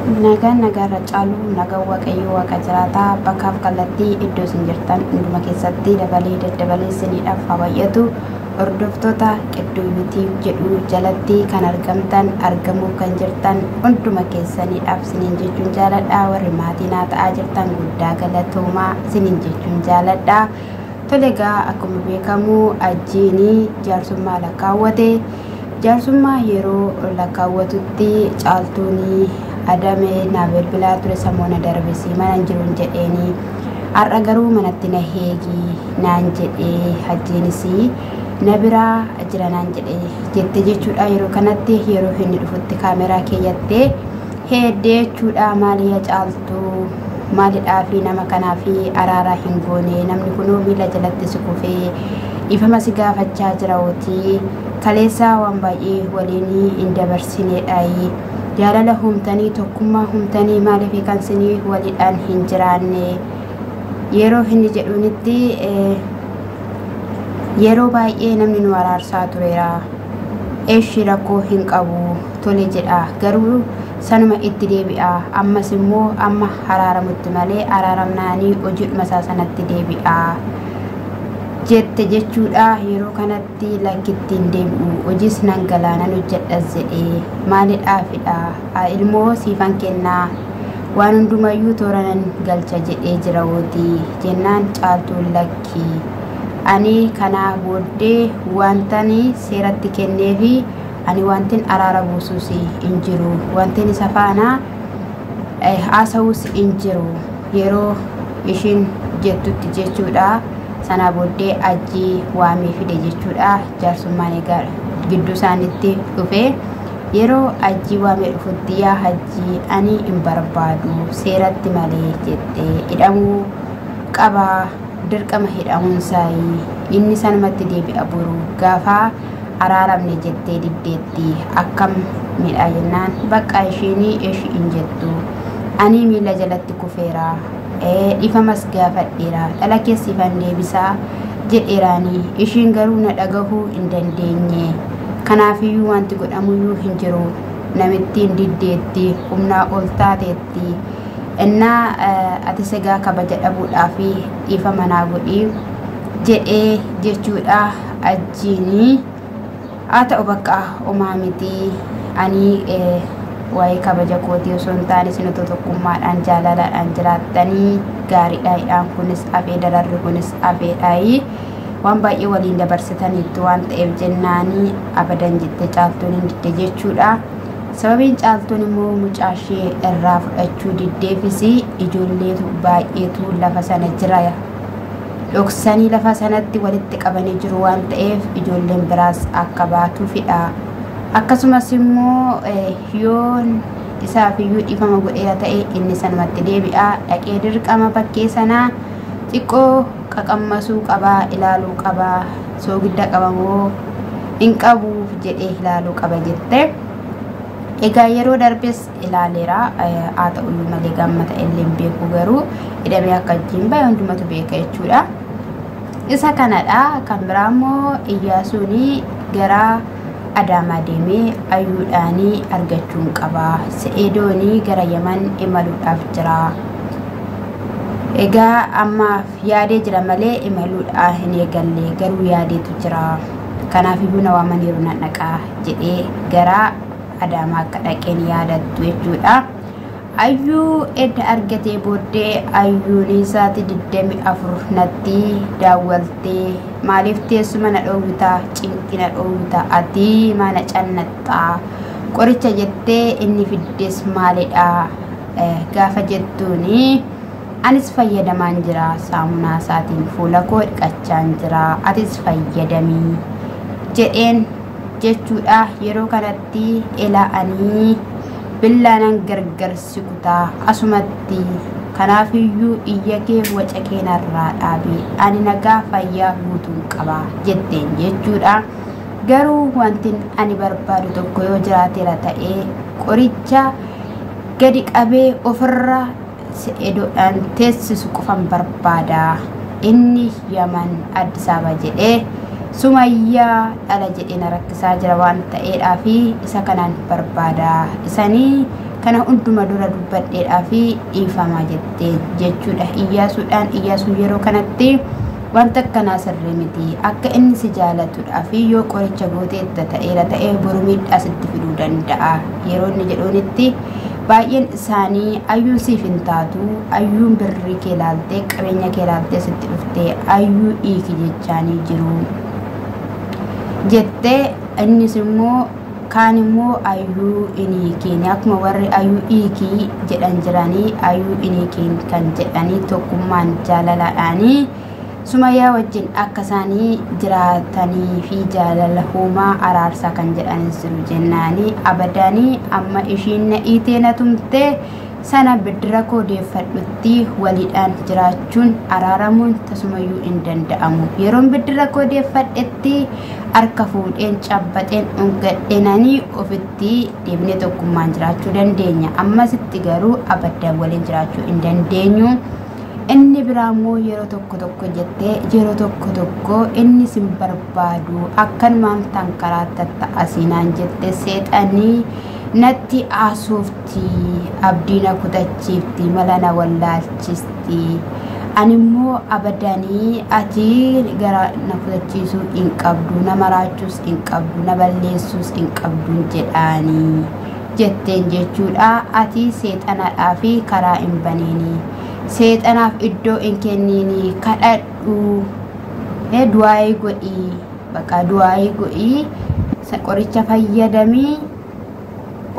Nagaan nagaarra caalu nagaan waaqayyoo waaqa jiraataa bakkaaf kallattii iddoo isin jirtan hunduma keessatti dabalee daddabalee isiniidhaaf haa baay'atu. Hordoftoota Qidduu Yuutiib jedhu jalatti kan argamtan argamuuf kan jirtan hunduma keessaniidhaaf isiniin jechuun jaaladha. Warri maatii naa ta'aa jirtan guddaa galatoomaa isiniin jechuun jaaladha. Tole egaa akkuma beekamu ajjiin jaarsummaa lakkaawwate. Jaarsummaa yeroo lakkaawwatutti caaltuun adame na bilbilaa ture samoona darbisi mana jiruun jedheeni har'a garuu manatti na heegi naan jedhee hajjiinisi na biraa jira naan jedhee jette jechuudha. Yeroo kanatti yeroo inni dhufutti kaameraa keeyyattee heeddee jechuudha. Maaliya caaltuu maalidhaa fi nama kanaa fi araaraa hin goone namni kunuu miila jalatti si kufee ifama si gaafachaa jira ootii kaleessaa waan baay'ee waliin hin dabarsineedhaayi. Jaalala humtanii tokkummaa humtanii maaliif kan isinii waliidhaan hin jiraanne yeroo inni jedhunitti yeroo baay'ee namni nu araarsaa tureera. Eeshi rakkoo hin qabu tole jedha garuu sanuma itti deebi'a. Ammas immoo amma araaramutti malee araaramnaanii hojiidhuma isaa sanatti deebi'a jette jechuudha. Yeroo kanatti lakkittiin deebi'u hojiis nan galaanan hojjedhas jedhee maalidhaafidha ilmoo siifan kennaa waan hundumayyuu tooranan galcha jedhee jira ootii jennaan caaltuun lakki ani kanaa booddee wantani seeratti kenneefi ani wantin araara buusuus hin jiru wantin isa faana haasa'uus hin jiru yeroo ishiin jettutti jechuudha. Sana booddee ajjii waamee fide jechuudha. Jaarsummaan egaa gidduu isaaniitti dhufe yeroo ajjii waamee dhufutti yaa hajjii ani hin barbaadu seeratti malee jettee hidhamuu qaba dirqama hidhamuunsaa inni sanumatti deebi'a boru gaafa araaramne jettee diddeetti akkam miidhaa jennaan bakka ishiinii eeshi hin jettu ani miila jalatti kufeera. Ifamas gaafadheera dhala keessifan deebisaa jedheeraanii ishiin garuu na dhagahuu hin dandeenye. Kanaafiyyuu wanti godhamuyyuu hin jiru namittiin diddeetti humnaa ol taateetti innaa ati segaa kabaja dhabuudhaafi dhiifama naa godhii jedhee jechuudha. Ajjiinii haa ta'u bakka homaa miti ani waa'ee kabaja kootii osoo hin taane isin otoo tokkummaadhaan jaalalaadhaan jiraattanii gaariidhaadhaan kunis afee dararri kunis afeedhaayi waan baay'ee waliin dabarsitaniitu waan ta'eef jennaanii abadan jette caaltuun hin didde jechuudha. Sababiin caaltuun immoo mucaashee irraa fudhachuu diddeefisi ijoolleetu baay'eetu lafa sana jira dhoksanii lafa sanatti walitti qabanii jiru waan ta'eef ijoolleen biraas akka baatuufidha. Akkasumas immoo yoon isaafiyyuu dhiifama godheera ta'e inni sanumatti deebi'a dhaqee dirqama bakkee sanaa xiqqoo qaqammasuu qabaa ilaaluu qabaa soogidda qabamoo hin qabuuf jedhee ilaaluu qaba jette. Egaa yeroo darbes ilaaleera haa ta'uyyuu malee gammata illee hin beeku garuu hidhamee akka ajjiin bahe hundumatu beeka jechuudha. Isa kanadha. Kan biraa immoo Iyyaasuun gara Adaamaa deemee ayyuudhaanii argachuun qaba. Se'eedoonii gara Yaman imaluudhaaf jira. Egaa ammaaf yaadee jira malee imaluudhaa hin eegalle garuu yaadeetu jira. Kanaafiyyuu na waamaniiru nan dhaqaa jedhee gara Adaamaa akka dhaqeen yaadattu jechuudha. Ayyuu edda argatee booddee ayyuun isaati 24 natti daawwaltee maaliif teessuma na dhoowwitaa cinqina dhoowwitaa ati mana cannaxxaa qoricha jettee inni fiddes maalidha gaafa jettuuni anis fayyadamaan jira saamunaa isaatiin fuula koo dhiqachaan jira atis fayyadamii jedheen jechuudha. Yeroo kanatti ela'anii billaanan gargar sikutaa asumatti kanaafiyyuu iyya kee waca keenarraa dhaabii ani nagaa fayyaa guutuun qaba jetteen jechuudha. Garuu wantin ani barbaadu tokko yoo jiraateera ta'ee qoricha gadi qabee ofirra se'eedoodhaan teessisu qofan barbaada. Inni Yaman Addis Ababa jedhee Sumayyaa dhala jedhee na rakkisaa jira waan ta'eedhaa fi isa kanaan barbaada. Isanii kana hunduma dura dubbadheedhaa fi dhiifamaa jettee jechuudha. Iyyaasuun yeroo kanatti wanta akkanaa sirrii miti akka inni si jaalatudha fi yoo qoricha gootee ta'ee boru miidhaa sitti fiduu danda'a yeroo inni jedhuunitti baay'een isaanii ayyuun siif hin taatu ayyuun birrii kee ilaaltee qabeenya kee ilaaltee sitti dhuftee ayyuu hiiki jechaanii jiru jettee innis immoo kaan immoo ayyuu iniikiin akkuma warri ayyuu hiikii jedhan jiranii ayyuu iniikiin kan jedhanii tokkummaan jaalalaadhaanii Sumayyaa wajjin akka isaanii jiraatanii fi jaalala uumaa araarsaa kan jedhanis jiru jennaanii abadaanii amma ishiin na hiitee na tumtee sana biddira koo deeffadhutti waliidhaan jiraachuun araaramuun tasumayyuu hin danda'amu yeroon biddira koo deeffadhetti harka fuudheen cabbaxeen dhungadheenanii ofitti deebinee tokkummaan jiraachuu dandeenya ammasitti garuu abadaan waliin jiraachuu hin dandeenyu inni biraammoo yeroo tokko jettee yeroo tokko inni sin barbaadu akkanumaan tankaraatti asinaan jette seexanii natti asoofti abdiina kutachiifti mala na wallaalchisti animmoo abadanii ati gara na kutachiisuu hin qabdu na maraachuus hin qabdu na balleessuus hin qabdu jedhaanii jetteen jechuudha ati seexanaadhaa fi karaa hin baniini seexanaaf iddoo hin kenniini kadhadhu du'aayii godhii bakka du'aayii godhii qoricha fayyadamii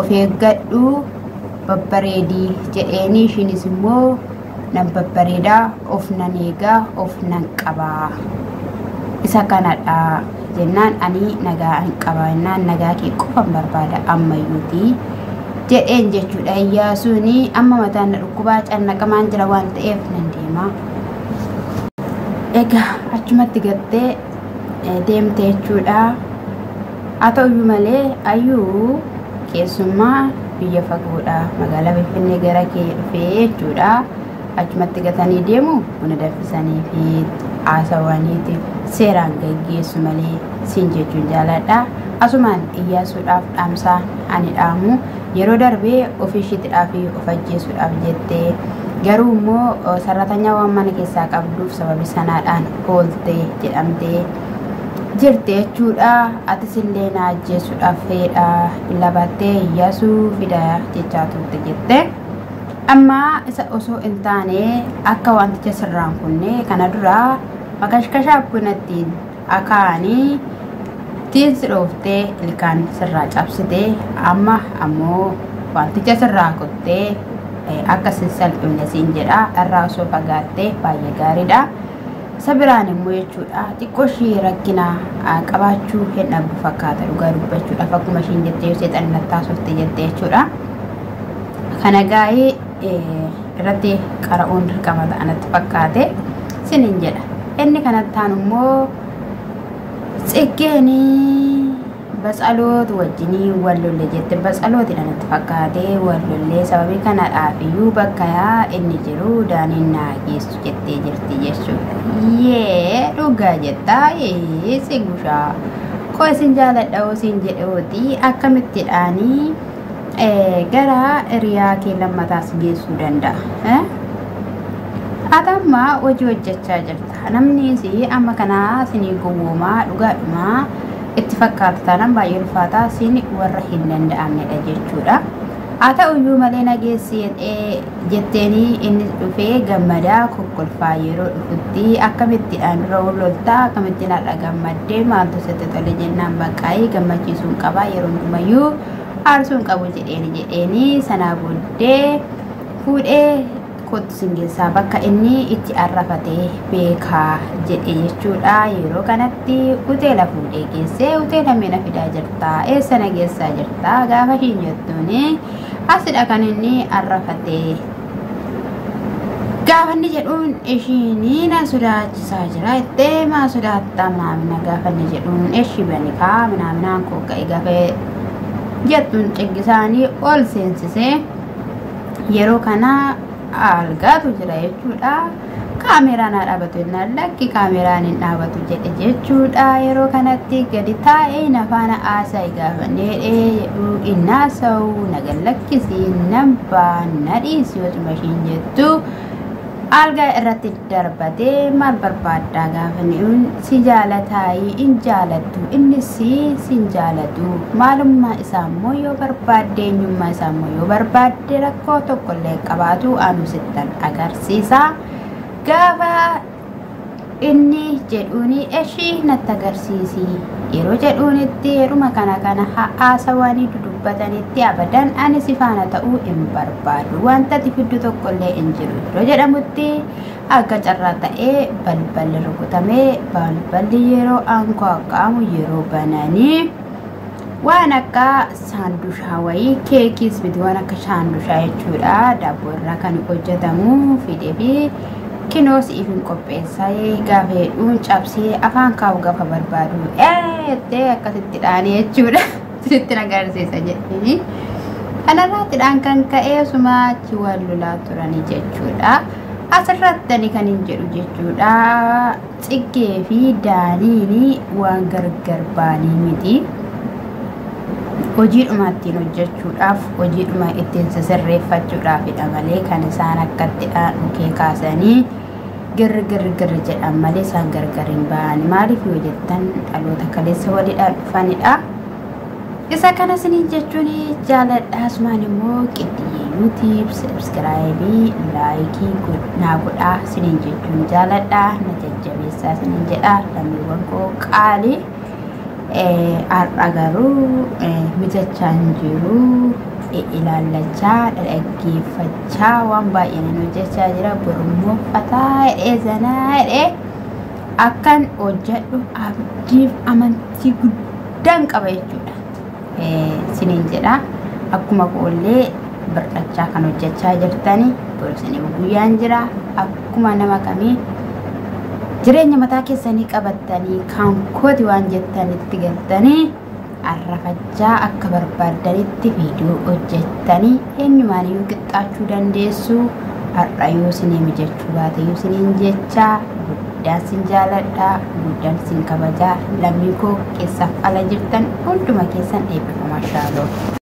of eeggadhu babbareedii jedheeni ishiinis immoo nan babbareedaa of nan eegaa of nan qabaa isa kanadha jennaan ani nagaa hin qabaa jennaan nagaa kee qofan barbaada ammayyuuti jedheen jechuudha. Iyyaasuun amma mataan na dhukkubaa cannaqamaan jira waan ta'eef nan deema. Egaa achumatti gattee deemte jechuudha. Haa ta'uyyuu malee ayyuu keessummaa biyya fagoodha magaalaa Finfinnee gara kee dhufee jechuudha. Achumatti gatanii deemu buna danfisanii fi haasawaniitiif seeraan gaggeessu malee siin jechuun jaaladha. Asumaan Iyyaasuudhaaf dhaamsaa ani dhaamu yeroo darbee ofiishiidhaaf of ajjeesuudhaaf jettee garuu immoo sarratanya waan mana keessaa qabduuf sababi sanaadhaan oolte jedhamtee jirte jechuudha. Atis illee na ajjeesuudhaaf fedha labattee Iyyaasuu fida jechaa turte jette. Amma isa osoo hin taane akka wanticha sirraan kunne kana dura makashkashaa bunattiin akaanii tiinsi dhooftee ilkaan sirraa cabsitee amma ammoo wanticha sirraa kuttee akka salphifne siin jedha irraa osoo fagaattee baay'ee gaariidha. Isa biraan immoo jechuudha xiqqoo ishii rakkina qabaachuu hin dhabdu fakkaata dhugaa dubbachuudhaaf akkuma ishiin jettee seexanni natti haasofte jettee jechuudha. Kana gaa'ee irratti qara'uun dirqama ta'anatti fakkaate sinin jedha. Inni kanattaan immoo ጽጌኒ በጸሎት ወጅኒ ወሎሌ ጀት በጸሎት ይላንት ፈካቴ ወሎሌ ሰበቢ ከናዳፊዩ በከያ እንጅሩ ዳኒና ጌሱ ጀቴ ጅርቲ የሱ ዱጋ ጀታ ሲጉሻ ኮይ ሲንጃለደው ሲንጀዶቲ አከምትዳኒ ገራ ሪያ ከለማታስ ጌሱ ደንዳ Atama wajji hojjechaa jirta namni si amma kana sini gowwooma dhugaadhuma itti fakkaatu taanaan baay'ee ulfaataa sini warra hin danda'amnedha jechuudha. Haa ta'uyyuu malee nageessi jetteeni inni dhufee gammadaa kokkolfaa yeroo dhufutti akkamittiidhaan dura loltaa akkamittiin haadha gammaddee maaltu sitti tole jennaan baqqaayii gammachiisuun qabaa yeroo hundumayyuu aarsuun qabu jedheeni sanaa booddee fuudhee kootu singeessaa bakka inni itti arrafatee beekaa jedhe jechuudha. Yeroo kanatti hoteela fuudhee geessee hoteela meena fidaa jirta eessa na geessaa jirta gaafa ishiin jettuuni asidha kan inni arrafatee gaafa inni jedhuun ishiin na sodaachisaa jira ittee maa sodaattaa maamina gaafa inni jedhuun eshi banikaa minaaminaan koo ka'e gaafa jettuun ciggisaanii ol seensisee yeroo kana algaatu jira jechuudha. kaameraan haa dhaabatu jennaan lakki kaameraan hin dhaabatu jedhe jechuudha. Yeroo kanatti gadi taa'ee nafaana haasaa gaafannee jedhu innaasa'u nagan lakkisii nambaa nadhiis yoo mashiin jettu algaa irratti darbatee maal barbaaddaa gaafannee si jaalataayi in jaalattu innis sin jaalatu maalummaa isaa immoo yoo barbaadde eenyummaa isaa immoo yoo barbaadde rakkoo tokkollee qabaatu anu sittan agarsiisa. Gaafa inni jedhuuni ishii natti agarsiisi yeroo jedhuunitti yeruma kana haasawanii dudubbatanitti abadan ani si faana ta'uu hin barbaadu wanta fiddu tokkollee hin jiru yeroo jedhamutti akka carraa ta'ee balballi rukutamee balballi yeroo aanqaamu yeroo bananii waan akka saandushaa wayii keekis miti waan akka saandushaa jechuudha daabboo irraa kan hojjetamu fidee fi kinoos ifin qopheessee gaafa hedduun cabsee afaan kaa'u gaafa barbaadu ta'e akkasitti dhaanii jechuudha sitti agarsiisa jedhanii kanarraatidhaan kan ka'ee sumaachi wal lolaa turanii jechuudha. Asirratti kan hin jedhu jechuudha xiqqee fi daaniini waan gargar baanii miti. Hojiidhuma ittiin hojjechuudhaaf hojiidhuma ittiin sirreeffachuudhaafidha malee kan isaan akkattidhaan dhukee kaasanii girri jedhan malee isaan gargar hin ba'an maaliif yoo jettan dhaloota kaleessa waliidhaan dhufanidha. Isa kana isiniin jechuun jaaladha asumaan immoo qixxiyee YouTube subscribe laayikii naa godhaa isiniin jechuun jaaladha na jajjabeessaa isiniin jedha lammiiwwan koo qaalii. Har'a garuu mijachaa hin jiru ilaalachaa dhaggeeffachaa waan baay'een hojjechaa jira borummoo fataa hidhee zanaa hidhee akkan hojjedhu abdiif amantii guddaan qaba jechuudha. Isiniin jedha akkuma koollee birrachaa kan hojjechaa jirtanii borisanii guyyaan jira akkuma nama kamii jireenya mataa keessanii qabattanii kan kooti waan jettanitti galtanii arrafachaa akka barbaaddanitti viidiyoo hojjettanii eenyumaaniyyuu qixxaachuu dandeessu. Har'a yoo isinii mijachuu baate yoo isiniin jechaa guddaan sin jaaladha guddaan sin kabajaa lammii koo keessaaf ala jirtan hunduma keessan eebbifamaa shaaloo.